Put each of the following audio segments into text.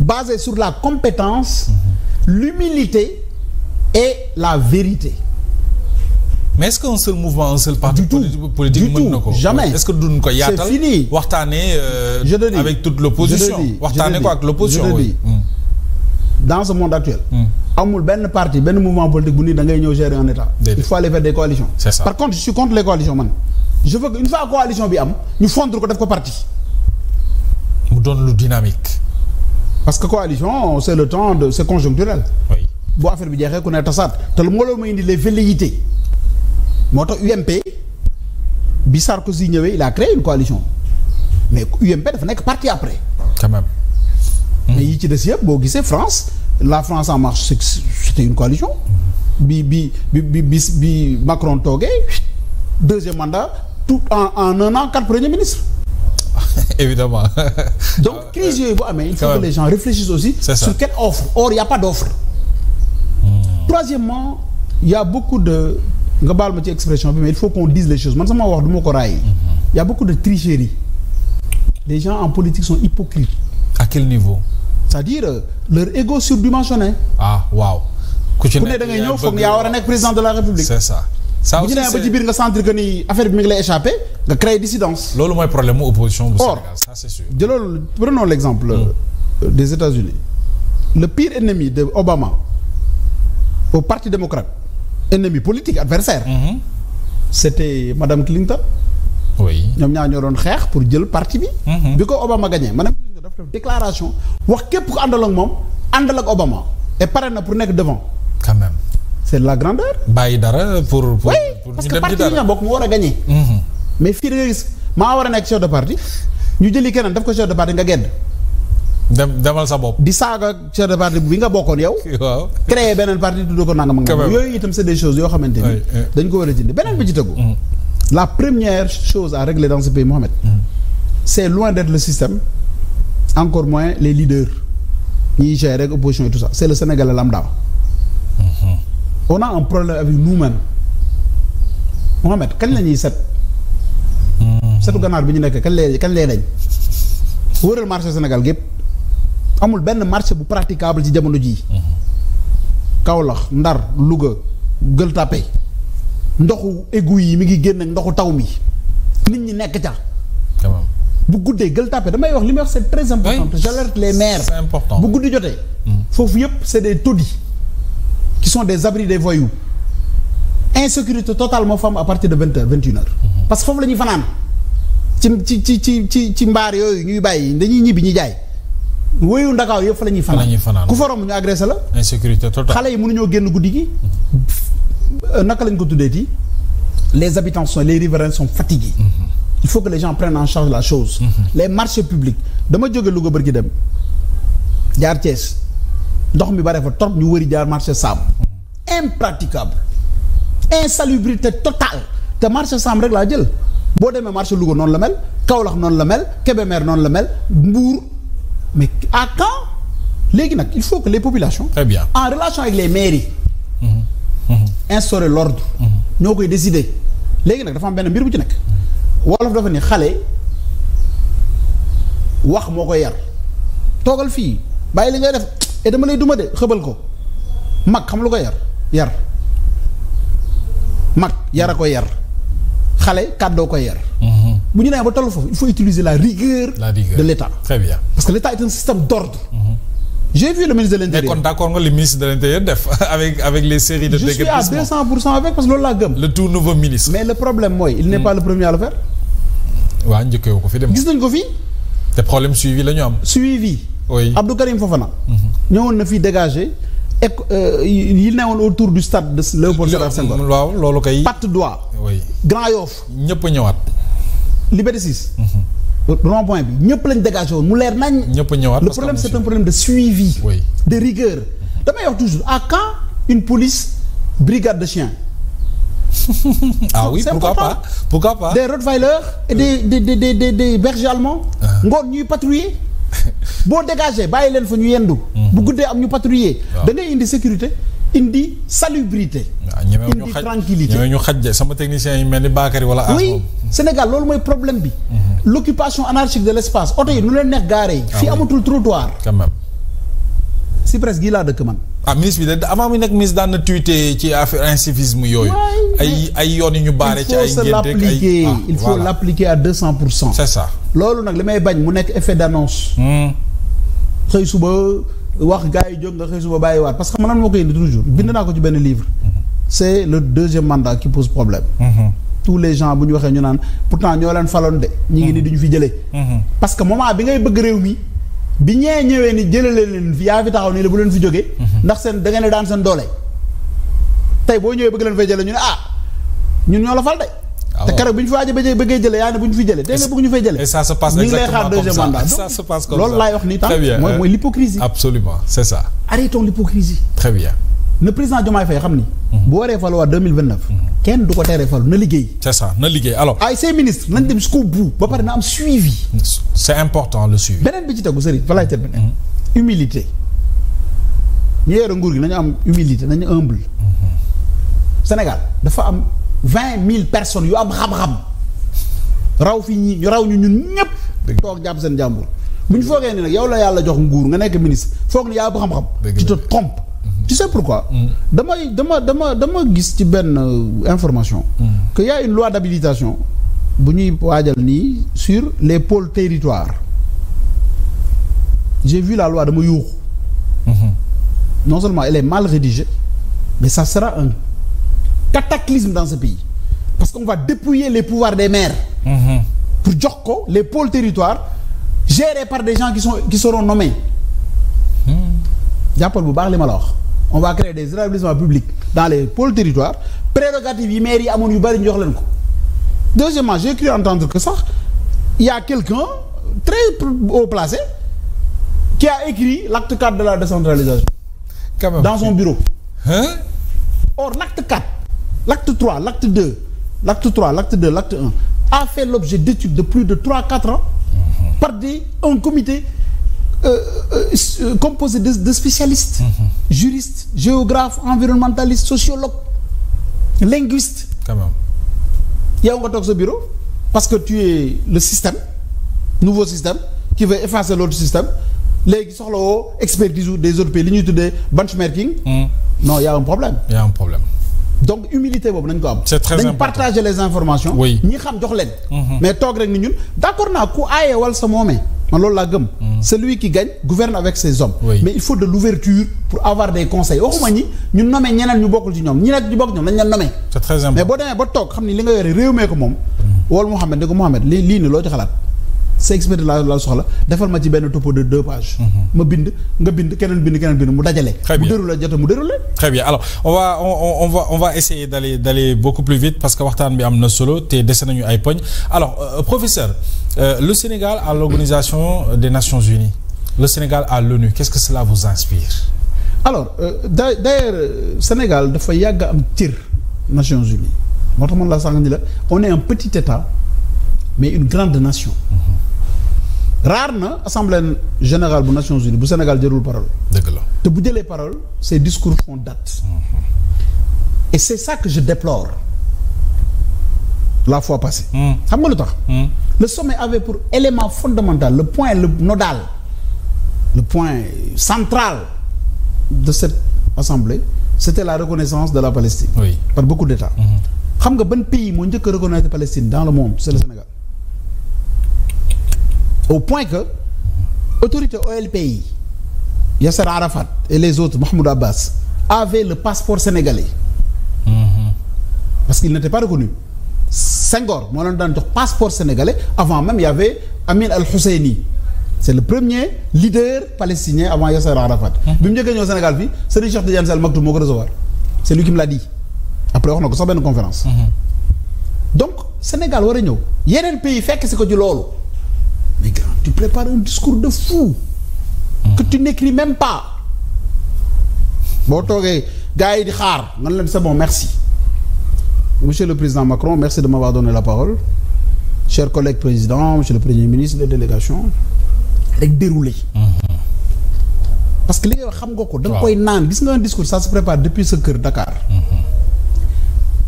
basé sur la compétence, l'humilité et la vérité. mais est-ce qu'un seul mouvement, un seul parti politique mën na ko jamais. est-ce que duñ ko yaatal c'est fini. waxtaanee je le dis avec toute l'opposition waxtaanee ko ak l'opposition. je le dis dans ce monde actuel. amul benn parti benn mouvement politique bu ni da ngay ñëw gérer un état. il faut aller vers des coalitions. c'est ça. par contre je suis contre les coalitions man. je veux que une fois coalition bi am ñu fondre ko def ko parti. mu doon lu dynamique. parce que coalition c'est le temps de c'est conjoncturel. oui bu affaire bi jeexee ku ne tasaat te lu moo la may indi les velléités moo tax UMP bi Sarkozy ñëwee il a créé une coalition mais UMP dafa nekk parti après. quand même. mais yi ci des yëpp boo gisee France la France en marche c'était une coalition. bi Macron toogee deuxième mandat tout en un an 4 premiers ministres. évidemment. donc crise yooyu bu amee il faut que les gens réfléchissent aussi sur quelle offre. Or il y a pas d'offre. Troisièmement il y a beaucoup de nga baal ma ci expression bi mais il faut qu'on dise les choses man sama wax du ma ko raay. Il y a beaucoup de tricherie. Les gens en politique sont hypocrites. À quel niveau? C'est-à-dire leur ego surdimensionné. ah waaw. ku ne da ngay ñëw foog yaa war a nekk président de la République. c'est ça. ça aussi bu ñu nee ba ci biir nga sentir que ni affaire bi mi ngi lay échappé nga créer dissidence. loolu mooy problème mu opposition bu Sénégal ça c'est sûr. jëloon prenons l'exemple des États-Unis le pire ennemi de Obama au Parti démocrate ennemi politique adversaire c'était Madame Clinton. oui ñoom ñaar ñoo doon xeex pour jël parti bi. bi ko Obama gagné Madame Clinton dafa def déclaration wax képp ku àndal ak moom àndal ak Obama et pare na pour nekk devant. quand même. c'est de la grandeur. bàyyi dara pour oui parce que parti bi nga bokk mu war a gagné. mais fii da nga gis maa war a nekk chef de parti ñu jëli keneen daf ko chef de parti nga gedd. demal sa bopp. di saaga chef de parti bi nga bokkoon yow. waaw créer beneen parti tudd ko nangam ak nangam. yooyu itam c'est des choses yoo xamante ni. dañ ko war a jënd beneen bi ci tegu. la première chose à régler dans ce pays Mohamed. c'est loin d'être le système encore moins les leaders ñiy gérer rek opposition et tout ça c'est le Sénégalais lambda. on a un problème avec nous-mêmes Mohamed kañ la ñuy set. setu ganaar bi ñu nekk kañ lay dañ. wëral marché Sénégal gépp amul benn marché bu praticable ci jamono jii. Kaolack Ndar Louga Gueule Tapée ndoxu égout yi mi ngi génn ak ndoxu taw mi nit ñi nekk ca. bu guddee Gueule Tapée damay wax li may wax c'est très important. j'alerte les maires. c'est important bu guddi jotee. foofu yëpp c'est des taudis qui sont des abris des voyous. insécurité totale moo fa am à partir de 20h 21h. parce que foofu la ñuy fanaan ci mbaar yooyu ñuy bàyyi dañuy ñibbi ñi jaay. woyu Ndakaaru yëpp fa la ñuy fanaan ku fa romb ñu agressé la. insécurité totale xale yi mënuñoo génn guddi gi. naka lañ ko tuddeeti les habitants sont les riverains sont fatigués. il faut que les gens prennent en charge la chose. les marchés publics dama jóge Louga bërki dem jaar Thiès ndox mi bare fa trop ñu wëri jaar marché Sam. impraticable insalubrité totale te marché Sam rek laa jël boo demee marché Louga noonu la mel Kaolack noonu la mel Kébémer noonu la mel Mbour mais à quand léegi nag il faut que les populations. très bien en relation avec les mairies. instaurer l'ordre ñoo koy décider léegi nag dafa am benn mbir bu ci nekk wolof dafa ni xale wax moo koy yar toogal fii bàyyi li ngay def et dama lay duma de xëbal ko mag xam lu ko yar mag yara ko yar xale kàddoo koy yar bu ñu nee ba tollu foofu il faut utiliser la rigueur de l'État. très bien parce que l'État est un système d'ordre. J'ai vu le ministre de l'Intérieur. mais kon d'accord nga le ministre de l'Intérieur def avec les séries de déguerpissement. Je suis à 200% avec parce que loolu laa gëm. le tout nouveau ministre. mais le problème mooy il n'est pas le premier à le faire. waaw njëkkee ko fi dem. gis nañ ko fii. te problème suivi la ñu am. suivi. oui Abdou Karim Fofana. ñëwoon na fii dégager yi newoon autour du stade de Léopold Sédar Senghor. waaw loolu kay. Patte d'Oie. oui Grand Yoff. ñëpp a ñëwaat. Liberté 6. rond-point bi ñëpp lañ dégagé woon mu leer nañ. ñëpp a ñëwaat le problème c'est un problème de suivi. oui de rigueur. damay wax toujours à quand une police brigade de chiens. ah oui pourquoi pas des rottweilers et des bergers allemands. ngoon ñuy patrouiller boo dégagé bàyyi leen fa ñu yendu. bu guddee am ñu patrouiller. da ngay indi sécurité indi salubrité. indi tranquillité ñeme ñu xaj sama technicien yi mel ni Bakary wala. oui Sénégal loolu mooy problème bi. l'occupation anarchique de l'espace oto yi nu leen neex gaare yi. fii amatul trottoir. quand même. Cyprès gii laa dëkk man. ah ministre bi de avant mu nekk ministre daan na tweeté ci affaire incivisme yooyu. ay yoon yu ñu baare ci ay. il faut l'appliquer à 200%. c'est ça. loolu nag li may bañ mu nekk effet d'annonce. xëy suba wax gars yi jóg nga xëy suba bàyyiwaat parce que man moo koy indi toujours bind naa ko ci benn livre. c'est le deuxième mandat qui pose problème. tous les gens bu ñu waxee ñu naan pourtant ñoo leen faloon de. ñi ngi ni duñu fi jëlee. parce que moment bi ngay bëgg réew mi. bi ñee ñëwee ni jëlale leen fi yaa fi taxaw nii la bu leen fi jógee. ndax seen da ngeen daan seen doole. tey boo ñëwee bëgg leen fay jëlee ñu ne ñun ñoo la fal de. te keroog bu ñu fi waaj a bëggee jëlee yaa ne bu ñu fi jëlee. tey nga bëgg ñu fay jëlee. et ça se passe exactement comme ça. Ça se passe comme ça. loolu laay wax nii tam mooy l'hypocrisie. Absolument, c'est ça. Arrêtons l'hypocrisie. Très bien. le président Diomaye Faye xam ni. bu waree falu waa 2029. kenn du ko teree falu na liggéey. c'est ça na liggéey alors. ay ces ministres nañ dem jusqu'au bout ba pare na am suivi. c'est important le suivi. beneen bi ci tegu sëriñ fa laay terminer. humilité. ñi yore nguur gi nañu am humilité nañu humble. Sénégal dafa am 20 000 personnes yu am xam-xam. raw fi ñi ñu raw ñu ñun ñëpp. toog jàpp seen jàmbur. bu ñu foogee ni nag yow la yàlla jox nguur nga nekk ministre foog ni yaa ëpp xam-xam. tu te trompes. tu sais pourquoi. dama gis ci benn information. que y a une loi d'habilitation bu ñuy waajal nii sur les pôles territoires. j'ai vu la loi dama yuuxu. non seulement elle est mal rédigée mais ça sera un cataclysme dans ce pays parce qu'on va dépouiller les pouvoirs des maires. pour jox ko les pôles territoires gérés par des gens qui seront nommés. jàppal bu baax li ma la wax. on va créer des établissements publics dans les pôles territoires prérogatives yi maires yi amoon yu bari ñu jox leen ko. deuxièmement j'ai cru entendre que sax il y a quelqu'un très haut placé qui a écrit l'acte 4 de la décentralisation. dans son bureau. Or l'acte 4, l'acte 3, l'acte 2, l'acte 3, l'acte 2, l'acte 1 a fait l'objet d'études de plus de 3-4 ans par un comité composé de spécialistes, juristes, géographes, environnementalistes, sociologues, linguistes. Quand même. yow nga toog sa bureau parce que tu es le système, nouveau système qui veut effacer l'autre système. léegi soxla woo expertise des autres pays li ñuy tuddee benchmarking. non y a un problème. y a un problème. donc humilité boobu nañ ko am. c'est très important dañ partager les informations. oui ñi xam jox leen. mais toog rek ni ñun d'accord naa ku aaye wal sa moomee man loolu laa gëm. celui qui gagne gouverne avec ses hommes. Oui. mais il faut de l'ouverture pour avoir des conseils waxuma ñi ñu nommé ñeneen ñu bokkul ci ñoom ñi nag ñu bokk ñoom dañ leen nommé. c'est très important mais boo demee ba toog xam ni li nga yore réew mee ko moom. wol Mouhamed ne ko Mouhamed lii ni loo ci xalaat. c'est expert la soxla defal ma ci benn topo de 2 pages. ma bind nga bind keneen bind mu dajale. très bien mu déroulé jot mu déroulé. très bien alors on va essayer d'aller beaucoup plus vite parce que waxtaan bi am na solo te dese nañu ay poñ alors professeur le Sénégal à l'Organisation des Nations Unies le Sénégal à l'ONU qu'est-ce que cela vous inspire? alors d'ailleurs Sénégal dafa yàgg am cër Nations Unies moo tax man la sànq ni la on est un petit État mais une grande nation. rare na assemblée générale bu Nations Unies bu Sénégal jërul parole. dëgg la te bu jëlee parole ces discours font date. et c'est ça que je déplore la fois passée. xam nga lu tax. le sommet avait pour élément fondamental le point nodal le point central de cette assemblée c'était la reconnaissance de la Palestine. oui par beaucoup d'États. xam nga ban pays moo njëkk a reconnaître Palestine dans le monde c'est le Sénégal. au point que autorité OLPI Yasser Arafat et les autres Mahmoud Abbas avaient le passeport sénégalais. parce qu'il n'était pas reconnu. Senghor moo leen daan jox passeport sénégalais avant même il y avait Amin al-Husseini c'est le premier leader palestinien avant Yasser Arafat. bi mu njëkkee ñëw Sénégal fii Serigne Cheikh Tidiane Sy Al Maktoum moo ko recevoir c'est lui qui me l'a dit après wax na ko sax benn conférence. donc Sénégal war a ñëw yeneen pays fekk si ko ci loolu. mais grand tu prépares un discours de fou. que tu n'écris même pas. boo toogee gars yi di xaar man leen c'est bon merci. Monsieur le Président Macron merci de m'avoir donné la parole. chers collègues présidents monsieur le Premier ministre les délégations rek déroulé. parce que li ngay wax xam nga ko. da nga koy naan gis nga un discours ça se prépare depuis sa kër Dakar.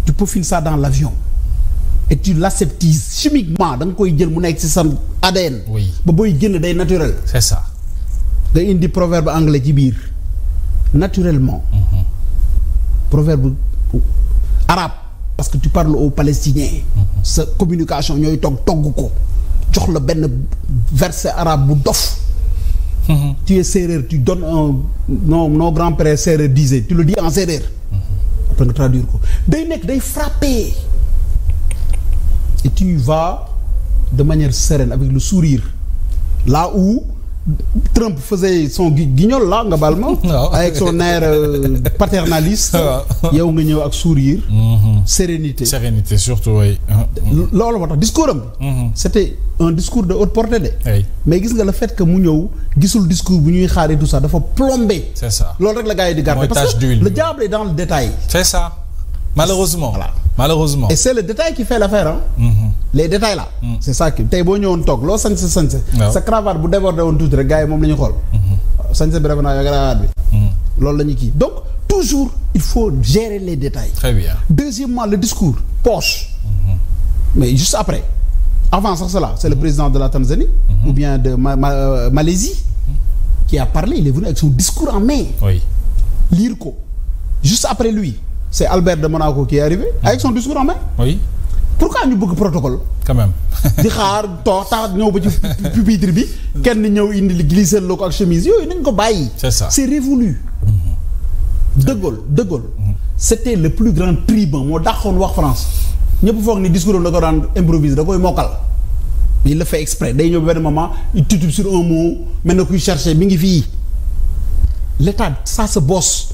tu peaufines ça dans l'avion. et tu l'aseptises chimiquement da nga koy jël mu nekk ci sa ADN. oui ba booy génn day naturel. c'est ça. nga indi proverbe anglais ci biir naturellement. Proverbe arabe parce que tu parles aux Palestiniens. sa communication ñooy togg ko jox la benn verset arabe bu dof. Tu es séeréer, tu donnes un nos grands-pères séeréer disaient, tu le dis en séeréer. Après nga traduire ko day nekk day frapper. Et tu vas de manière sereine avec le sourire là où Trump faisait son guignol là nga baal ma avec son air paternaliste yow nga ñëw ak sourire sérénité surtout oui loolu moo tax discours am c'était un discours de haute portée de mais gis nga le fait que mu ñëw gisul discours bu ñuy xaar et tout ça dafa plombé c'est ça loolu rek la gars yi di garder parce que le diable est dans le détail c'est ça malheureusement voilà. Malheureusement et c'est le détail qui fait l'affaire hein. Les détails là c'est ça qui tey boo ñëwoon toog loo sañse sa cravate bu débordé woon tuuti rek gars yi moom la ñu xool sañse bi rafet naa yo cravate bi loolu la ñu kii donc toujours il faut gérer les détails. Très bien. Deuxièmement le discours poche mais juste après avant sax cela c'est le président de la Tanzanie ou bien de Malaisie qui a parlé, il est venu avec son discours en main. Oui. Lire ko juste après lui c'est Albert de Monaco qui est arrivé avec son discours en main. Oui. Pourquoi ñu bëgg protocole. Quand même. di xaar toog tax ñëw ba ci pupitre bi kenn ñëw indi li glisser loo ko ak chemise yooyu nañ ko bàyyi. C'est ça. C'est révolu. De Gaulle. C'était le plus grand tribun moo dàqoon wax France ñëpp foog ni discours da ko daan improviser da koy mokkal. Il le fait exprès day ñëw benn moment il titube sur un mot mel na kuy chercher mi ngi fii. L'État ça se bosse